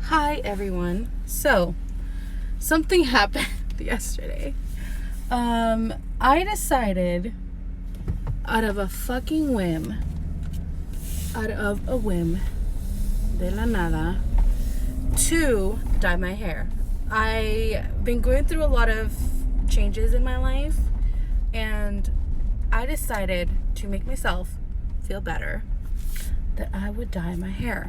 Hi everyone. So, something happened yesterday. I decided out of a fucking whim, de la nada, to dye my hair. I've been going through a lot of changes in my life, and I decided to make myself feel better that I would dye my hair.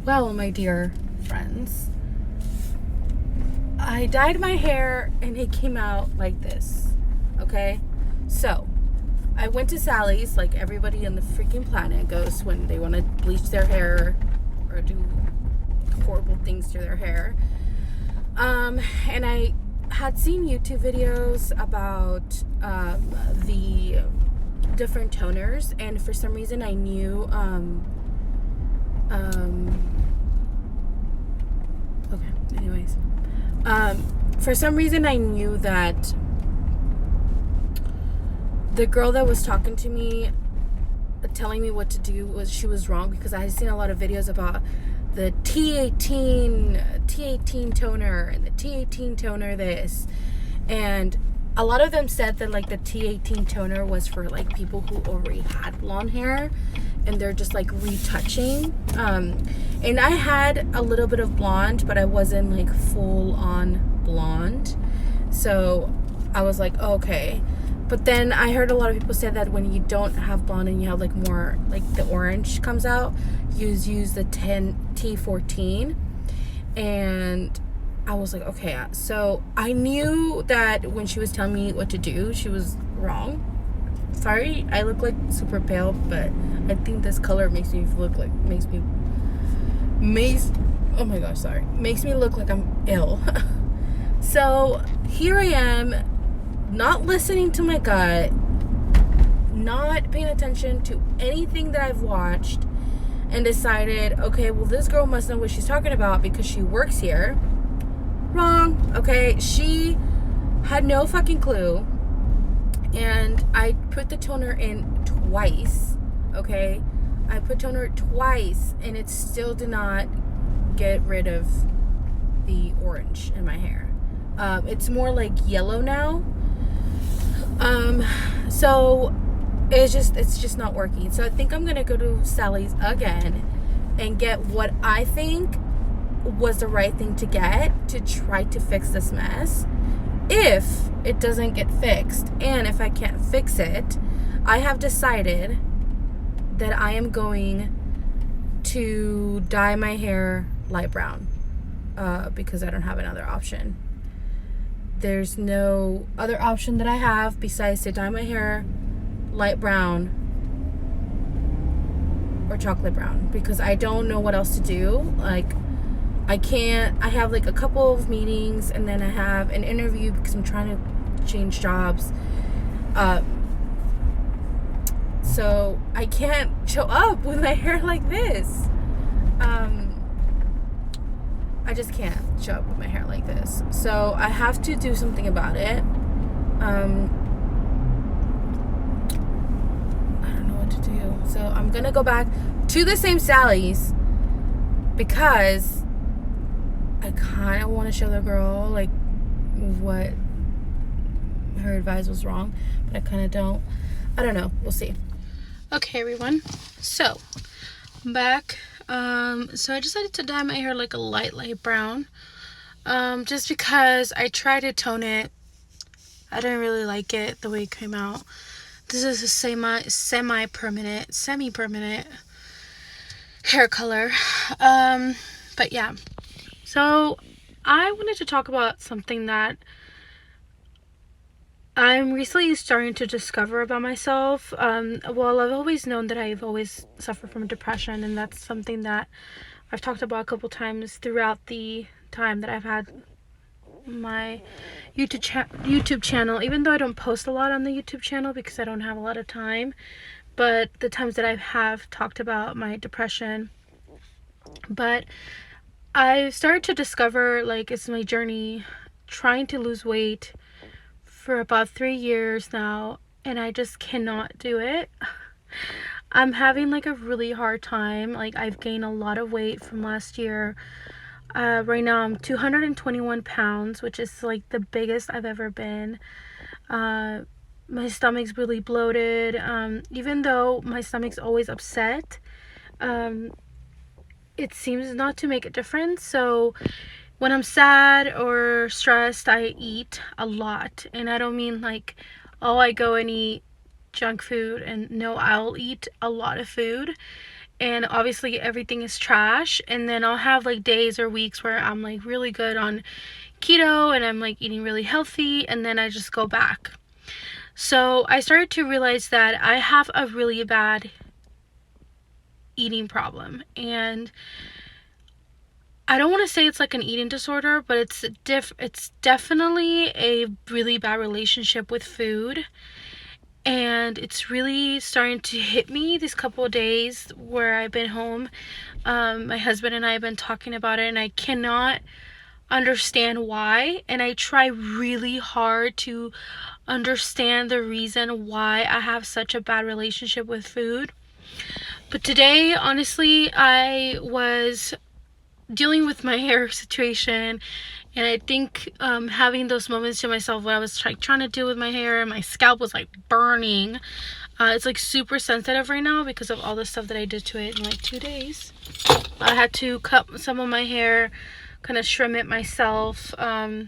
Well, my dear friends, I dyed my hair and it came out like this. Okay? So, I went to Sally's like everybody on the freaking planet goes when they want to bleach their hair or do horrible things to their hair. And I had seen YouTube videos about the different toners, and for some reason I knew okay, anyways. For some reason I knew that the girl that was talking to me, telling me what to do, she was wrong, because I had seen a lot of videos about the T18 toner and the T18 toner this, and a lot of them said that like the T18 toner was for like people who already had blonde hair and they're just like retouching. And I had a little bit of blonde, but I wasn't like full on blonde, so I was like, oh, okay. But then I heard a lot of people say that when you don't have blonde and you have like more like the orange comes out, use the T14. And I was like, okay. So I knew that when she was telling me what to do, she was wrong. Sorry, I look like super pale, but I think this color makes me look like makes me look like I'm ill. So here I am, not listening to my gut, not paying attention to anything that I've watched, and decided, okay, well, this girl must know what she's talking about because she works here. Wrong. Okay, she had no fucking clue. And I put the toner in twice. Okay, I put toner twice and it still did not get rid of the orange in my hair. It's more like yellow now. So it's just not working. So I think I'm gonna go to Sally's again and get what I think was the right thing to get to try to fix this mess. If it doesn't get fixed, and if I can't fix it, I have decided that I am going to dye my hair light brown, because I don't have another option. There's no other option that I have besides to dye my hair light brown or chocolate brown, because I don't know what else to do. Like, I have like a couple of meetings and then I have an interview because I'm trying to change jobs. So I can't show up with my hair like this. I just can't show up with my hair like this. So I have to do something about it. I don't know what to do. So I'm gonna go back to the same Sally's because I kind of want to show the girl like what her advice was wrong, but I kind of don't. I don't know. We'll see. Okay, everyone. So I'm back. So I decided to dye my hair like a light brown. Just because I tried to tone it, I didn't really like it the way it came out. This is a semi-permanent hair color. But yeah. So I wanted to talk about something that I'm recently starting to discover about myself. Well, I've always known that I've always suffered from depression, and that's something that I've talked about a couple times throughout the time that I've had my YouTube channel, even though I don't post a lot on the YouTube channel because I don't have a lot of time. But the times that I have talked about my depression. But I've started to discover, like, it's my journey trying to lose weight for about 3 years now, and I just cannot do it. I'm having like a really hard time. Like, I've gained a lot of weight from last year. Right now I'm 221 pounds, which is like the biggest I've ever been. My stomach's really bloated. Even though my stomach's always upset, it seems not to make a difference. So when I'm sad or stressed, I eat a lot. And I don't mean like, oh, I go and eat junk food. And no, I'll eat a lot of food. And obviously everything is trash. And then I'll have like days or weeks where I'm like really good on keto and I'm like eating really healthy, and then I just go back. So I started to realize that I have a really bad eating problem, and I don't want to say it's like an eating disorder, but it's definitely a really bad relationship with food. And it's really starting to hit me these couple of days where I've been home. My husband and I have been talking about it, and I cannot understand why. And I try really hard to understand the reason why I have such a bad relationship with food. But today, honestly, I was dealing with my hair situation, and I think having those moments to myself when I was trying to deal with my hair and my scalp was like burning. It's like super sensitive right now because of all the stuff that I did to it in like 2 days. I had to cut some of my hair, kind of trim it myself. Yeah.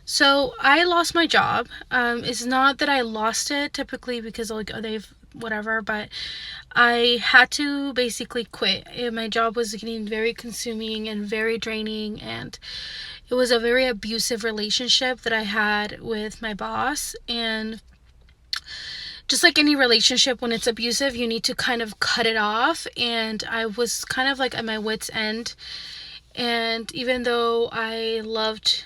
So I lost my job. It's not that I lost it typically because like they've whatever, but I had to basically quit. My job was getting very consuming and very draining, and it was a very abusive relationship that I had with my boss. And just like any relationship, when it's abusive, you need to kind of cut it off. And I was kind of like at my wit's end. And even though I loved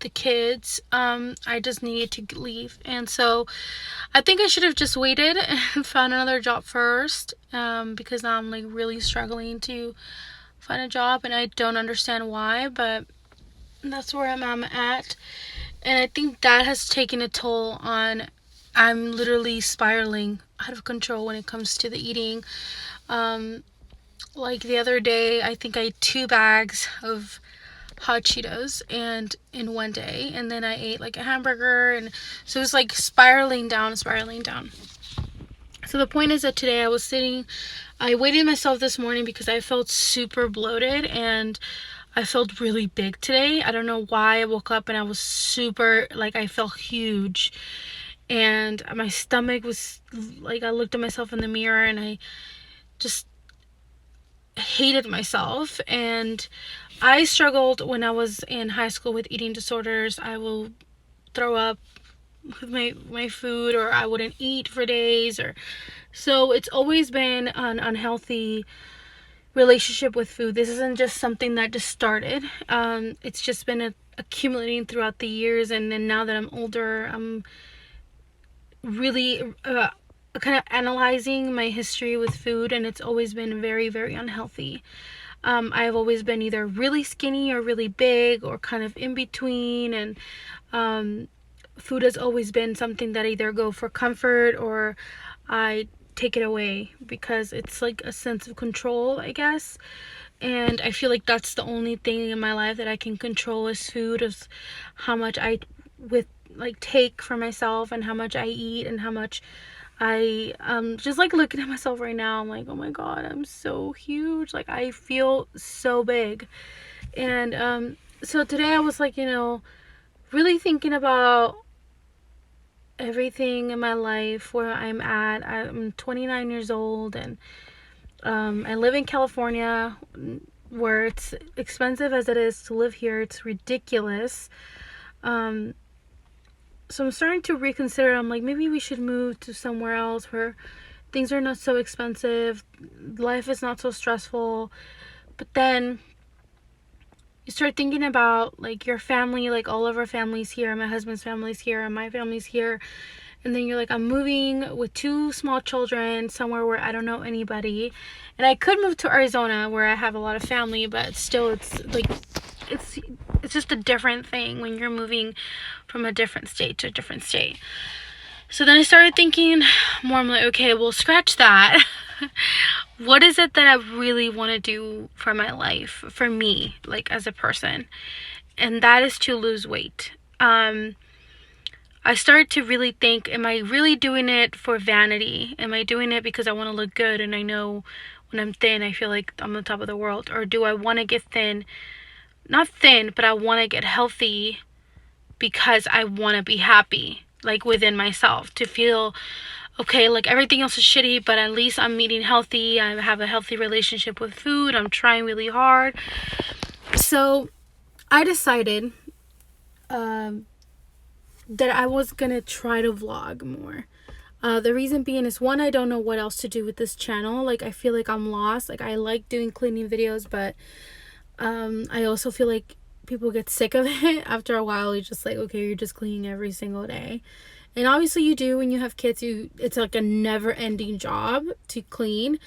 the kids, I just needed to leave. And so I think I should have just waited and found another job first, because now I'm like really struggling to find a job, and I don't understand why, but that's where I'm at. And I think that has taken a toll on, I'm literally spiraling out of control when it comes to the eating. Like the other day, I think I ate 2 bags of hot Cheetos and in one day, and then I ate like a hamburger, and so it was like spiraling down. So the point is that today I weighed myself this morning because I felt super bloated and I felt really big today. I don't know why. I woke up and I was super, like, I felt huge, and my stomach was like, I looked at myself in the mirror and I just hated myself. And I struggled when I was in high school with eating disorders. I will throw up with my food, or I wouldn't eat for days, or so it's always been an unhealthy relationship with food. This isn't just something that just started. It's just been accumulating throughout the years, and then now that I'm older, I'm really kind of analyzing my history with food, and it's always been very, very unhealthy. I've always been either really skinny or really big, or kind of in between, and food has always been something that I either go for comfort or I take it away because it's like a sense of control, I guess. And I feel like that's the only thing in my life that I can control is food, is how much I take for myself, and how much I eat, and how much I just like looking at myself right now, I'm like, oh my god, I'm so huge. Like, I feel so big. And so today I was like, really thinking about everything in my life, where I'm at. I'm 29 years old, and I live in California, where it's expensive as it is to live here. It's ridiculous. So I'm starting to reconsider. I'm like, maybe we should move to somewhere else where things are not so expensive, life is not so stressful. But then you start thinking about like your family, like all of our families here, my husband's family's here, and my family's here. And then you're like, I'm moving with 2 small children somewhere where I don't know anybody. And I could move to Arizona where I have a lot of family, but still, it's like, it's just a different thing when you're moving from a different state to a different state. So then I started thinking more. I'm like, okay, well, scratch that. What is it that I really want to do for my life, for me, like as a person? And that is to lose weight. I started to really think, am I really doing it for vanity? Am I doing it because I want to look good and I know when I'm thin I feel like I'm on top of the world? Or do I want to get thin? Not thin, but I want to get healthy because I want to be happy, like within myself, to feel okay, like everything else is shitty, but at least I'm eating healthy. I have a healthy relationship with food. I'm trying really hard. So I decided that I was gonna try to vlog more. The reason being is, one, I don't know what else to do with this channel. Like, I feel like I'm lost. Like, I like doing cleaning videos, but I also feel like people get sick of it after a while. You're just like, okay, you're just cleaning every single day. And obviously you do when you have kids. It's like a never-ending job to clean.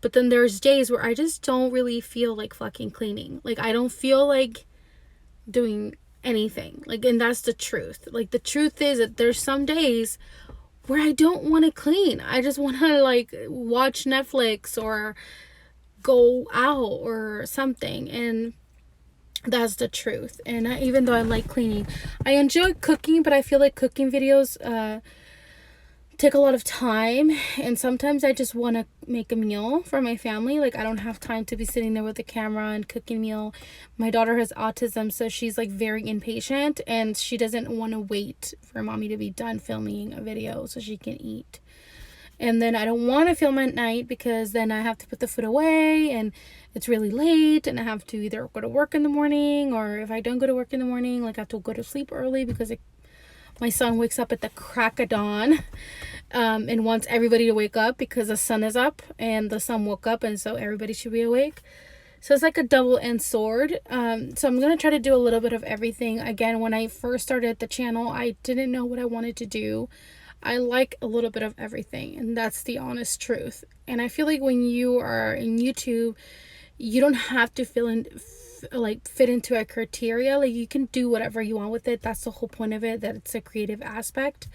But then there's days where I just don't really feel like fucking cleaning. Like, I don't feel like doing anything. Like, and that's the truth. Like, the truth is that there's some days where I don't want to clean. I just want to like watch Netflix or go out or something. And that's the truth. And even though I like cleaning, I enjoy cooking, but I feel like cooking videos take a lot of time, and sometimes I just want to make a meal for my family. Like, I don't have time to be sitting there with the camera and cooking meal. My daughter has autism, so she's like very impatient, and she doesn't want to wait for mommy to be done filming a video so she can eat. And then I don't want to film at night because then I have to put the food away and it's really late, and I have to either go to work in the morning, or if I don't go to work in the morning, like I have to go to sleep early because my son wakes up at the crack of dawn and wants everybody to wake up because the sun is up and the sun woke up, and so everybody should be awake. So it's like a double-edged sword. So I'm going to try to do a little bit of everything. Again, when I first started the channel, I didn't know what I wanted to do. I like a little bit of everything, and that's the honest truth. And I feel like when you are in YouTube, you don't have to fit into a criteria. Like, you can do whatever you want with it. That's the whole point of it, that it's a creative aspect.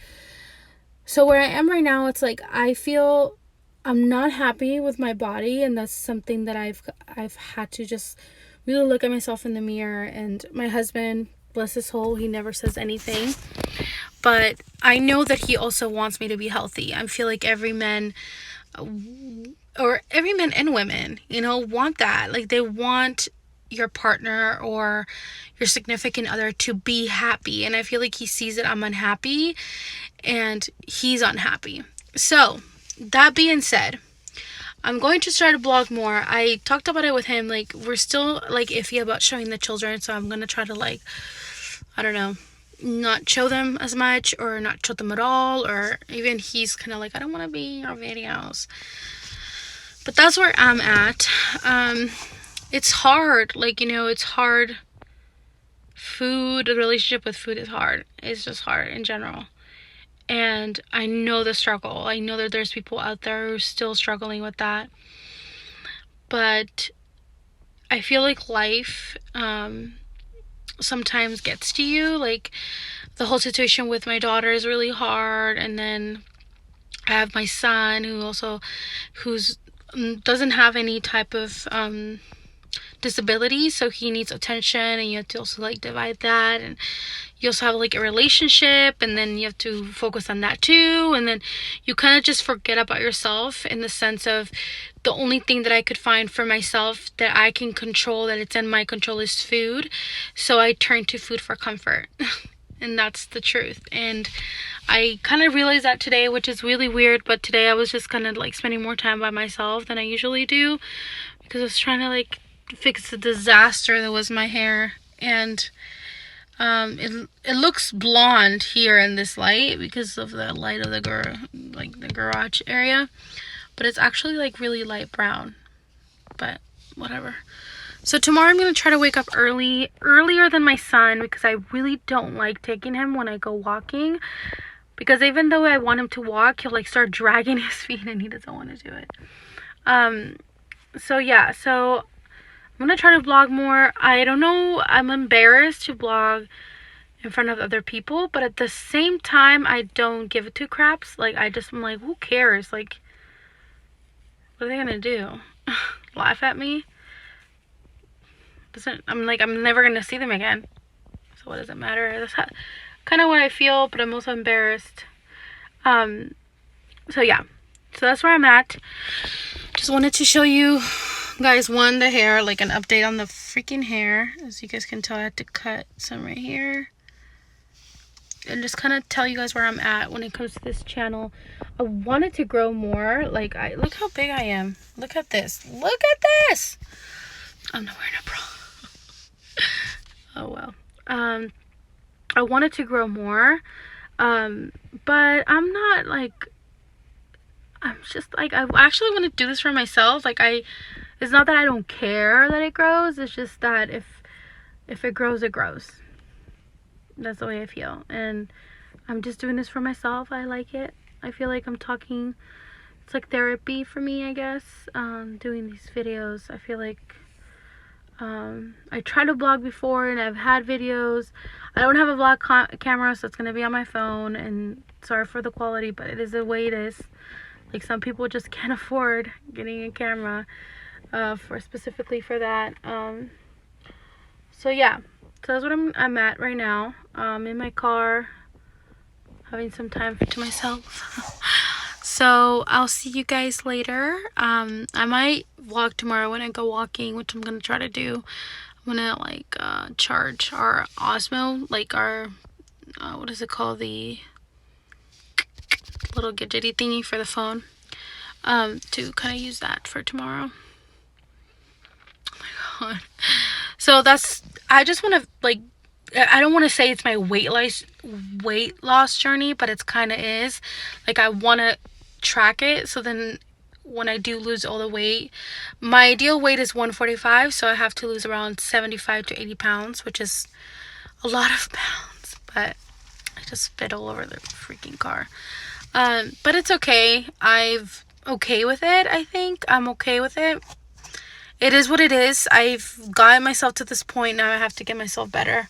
So where I am right now, it's like I feel I'm not happy with my body, and that's something that I've had to just really look at myself in the mirror. And my husband, bless his soul, he never says anything, but I know that he also wants me to be healthy. I feel like every man and women, want that. Like, they want your partner or your significant other to be happy. And I feel like he sees that I'm unhappy and he's unhappy. So that being said, I'm going to try to blog more. I talked about it with him. Like, we're still like iffy about showing the children, so I'm going to try to, like, I don't know, not show them as much or not show them at all. Or even he's kind of like, I don't want to be in your videos. But that's where I'm at. It's hard. Like, it's hard. The relationship with food is hard. It's just hard in general. And I know the struggle. I know that there's people out there who are still struggling with that. But I feel like life sometimes gets to you. Like, the whole situation with my daughter is really hard. And then I have my son who's doesn't have any type of disability, so he needs attention, and you have to also like divide that. And you also have like a relationship, and then you have to focus on that too. And then you kind of just forget about yourself, in the sense of the only thing that I could find for myself that I can control, that it's in my control, is food. So I turn to food for comfort. And that's the truth. And I kind of realized that today, which is really weird, but today I was just kind of like spending more time by myself than I usually do, because I was trying to like fix the disaster that was my hair. And it looks blonde here in this light because of the light of the garage area, but it's actually like really light brown. But whatever. So tomorrow I'm going to try to wake up earlier than my son, because I really don't like taking him when I go walking, because even though I want him to walk, he'll like start dragging his feet and he doesn't want to do it. So yeah, I'm going to try to vlog more. I don't know, I'm embarrassed to vlog in front of other people, but at the same time I don't give it two craps. Like I'm like, who cares? Like, what are they gonna do? Laugh at me? I'm like, I'm never gonna see them again, so what does it matter? That's kind of what I feel, but I'm also embarrassed. So yeah, so that's where I'm at. Just wanted to show you guys, the hair, like an update on the freaking hair. As you guys can tell, I had to cut some right here, and just kind of tell you guys where I'm at when it comes to this channel. I wanted to grow more. Like, look how big I am. Look at this. Look at this. I'm not wearing a bra. Oh well. I wanted to grow more, but I'm not like, I'm just like, I actually want to do this for myself. Like, it's not that I don't care that it grows. It's just that if it grows, it grows. That's the way I feel, and I'm just doing this for myself. I like it. I feel like I'm talking. It's like therapy for me, I guess. Doing these videos. I feel like I tried to vlog before, and I've had videos. I don't have a vlog camera, so it's gonna be on my phone. And sorry for the quality, but it is the way it is. Like, some people just can't afford getting a camera specifically for that. So yeah, so that's what I'm at right now. In my car, having some time to myself. So I'll see you guys later. I might vlog tomorrow when I go walking, which I'm gonna try to do. I'm gonna like charge our Osmo, like our what is it called, the little gadgety thingy for the phone, to kind of use that for tomorrow. Oh my god. So I just want to, like, I don't want to say it's my weight loss journey, but it's kind of is. Like, I want to track it, so then when I do lose all the weight, my ideal weight is 145, so I have to lose around 75 to 80 pounds, which is a lot of pounds. But I just spit all over the freaking car. But it's okay. I'm okay with it. I think I'm okay with it. It is what it is. I've gotten myself to this point. Now I have to get myself better,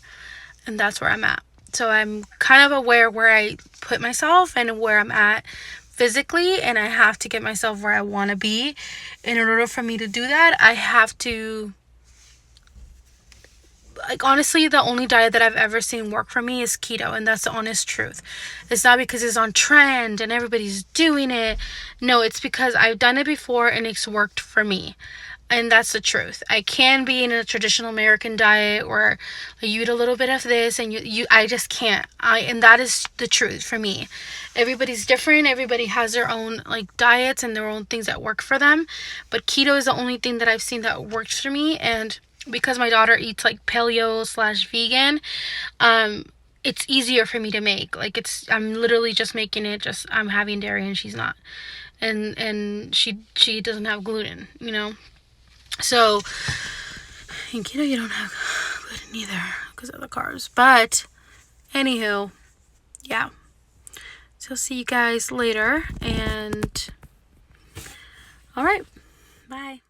and that's where I'm at. So I'm kind of aware where I put myself and where I'm at physically, and I have to get myself where I want to be. And in order for me to do that, I have to, like, honestly, the only diet that I've ever seen work for me is keto, and that's the honest truth. It's not because it's on trend and everybody's doing it. No, it's because I've done it before and it's worked for me. And that's the truth. I can be in a traditional American diet where you eat a little bit of this and I just can't. And that is the truth for me. Everybody's different. Everybody has their own, like, diets and their own things that work for them. But keto is the only thing that I've seen that works for me. And because my daughter eats like paleo/vegan, it's easier for me to make. Like, I'm literally just making it, I'm having dairy and she's not. And she doesn't have gluten, you know? So, in keto, you don't have gluten either because of the carbs. But, anywho, yeah. So, see you guys later. And, alright. Bye.